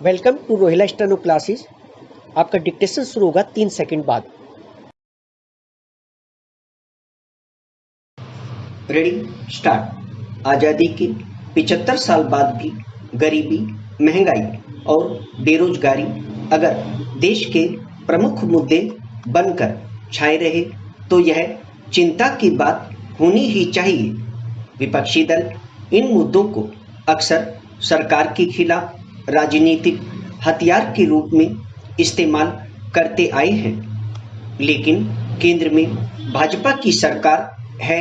Welcome to Rohila steno classes. आपका dictation शुरू होगा 3 सेकंड बाद। Ready start. आज़ादी के 75 साल बाद भी गरीबी, महंगाई और बेरोजगारी अगर देश के प्रमुख मुद्दे बनकर छाए रहे तो यह चिंता की बात होनी ही चाहिए। विपक्षी दल इन मुद्दों को अक्सर सरकार के खिलाफ राजनीतिक हथियार के रूप में इस्तेमाल करते आए हैं, लेकिन केंद्र में भाजपा की सरकार है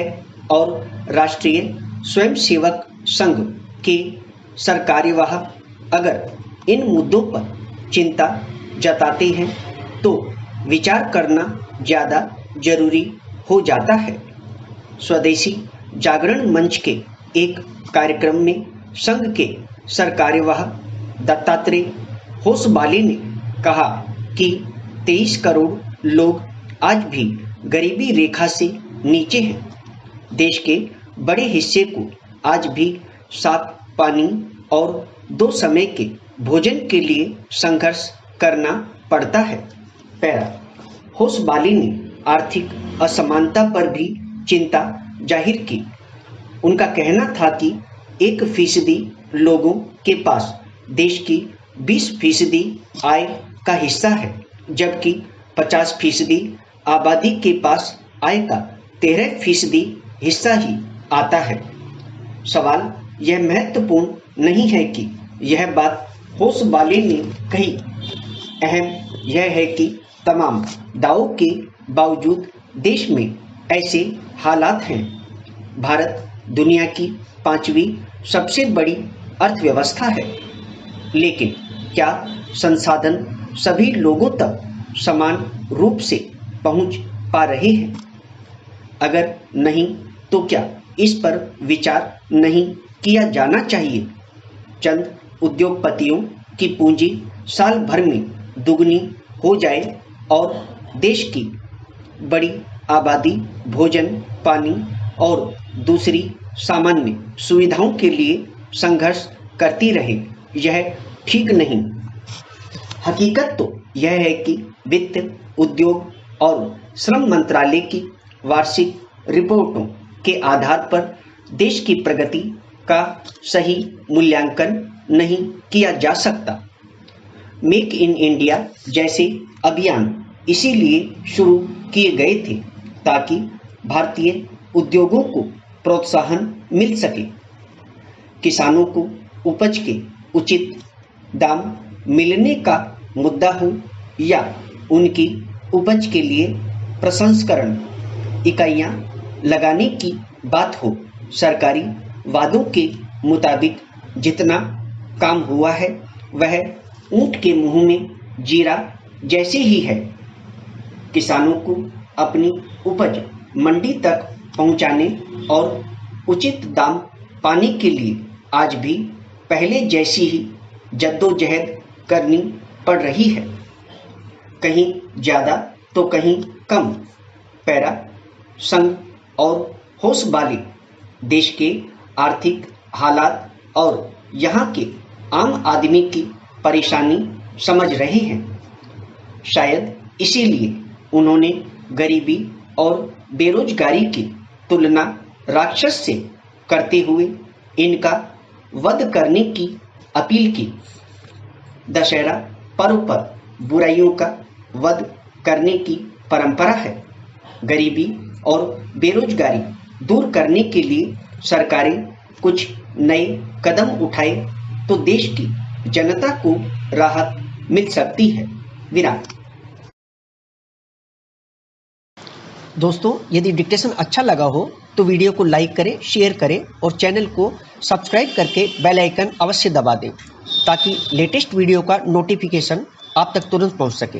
और राष्ट्रीय स्वयंसेवक संघ के सरकार्यवाह अगर इन मुद्दों पर चिंता जताते हैं तो विचार करना ज़्यादा जरूरी हो जाता है। स्वदेशी जागरण मंच के एक कार्यक्रम में संघ के सरकार्यवाह दत्तात्रेय होसबाले ने कहा कि 23 करोड़ लोग आज भी गरीबी रेखा से नीचे हैं। देश के बड़े हिस्से को आज भी साफ पानी और 2 समय के भोजन के लिए संघर्ष करना पड़ता है। पैरा होसबाले ने आर्थिक असमानता पर भी चिंता जाहिर की। उनका कहना था कि 1% लोगों के पास देश की 20% आय का हिस्सा है, जबकि 50% आबादी के पास आय का 13% हिस्सा ही आता है। सवाल यह महत्वपूर्ण नहीं है कि यह बात होसबाले ने कही, अहम यह है कि तमाम दावों के बावजूद देश में ऐसे हालात हैं। भारत दुनिया की 5वीं सबसे बड़ी अर्थव्यवस्था है, लेकिन क्या संसाधन सभी लोगों तक समान रूप से पहुंच पा रहे हैं? अगर नहीं तो क्या इस पर विचार नहीं किया जाना चाहिए? चंद उद्योगपतियों की पूंजी साल भर में दुगनी हो जाए और देश की बड़ी आबादी भोजन, पानी और दूसरी सामान्य सुविधाओं के लिए संघर्ष करती रहे, यह ठीक नहीं। हकीकत तो यह है कि वित्त, उद्योग और श्रम मंत्रालय की वार्षिक रिपोर्टों के आधार पर देश की प्रगति का सही मूल्यांकन नहीं किया जा सकता। मेक इन इंडिया जैसे अभियान इसीलिए शुरू किए गए थे ताकि भारतीय उद्योगों को प्रोत्साहन मिल सके, किसानों को उपज के उचित दाम मिलने का मुद्दा हो या उनकी उपज के लिए प्रसंस्करण इकाइयां लगाने की बात हो। सरकारी वादों के मुताबिक जितना काम हुआ है वह ऊंट के मुंह में जीरा जैसे ही है। किसानों को अपनी उपज मंडी तक पहुंचाने और उचित दाम पाने के लिए आज भी पहले जैसी ही जद्दोजहद करनी पड़ रही है, कहीं ज़्यादा तो कहीं कम। पैरा संघ और होसबाले देश के आर्थिक हालात और यहाँ के आम आदमी की परेशानी समझ रहे हैं। शायद इसीलिए उन्होंने गरीबी और बेरोजगारी की तुलना राक्षस से करते हुए इनका वध करने की अपील की। दशहरा पर्व पर बुराइयों का वध करने की परंपरा है। गरीबी और बेरोजगारी दूर करने के लिए सरकारें कुछ नए कदम उठाए तो देश की जनता को राहत मिल सकती है। विराम। दोस्तों, यदि डिक्टेशन अच्छा लगा हो तो वीडियो को लाइक करें, शेयर करें और चैनल को सब्सक्राइब करके बेल आइकन अवश्य दबा दें ताकि लेटेस्ट वीडियो का नोटिफिकेशन आप तक तुरंत पहुंच सके।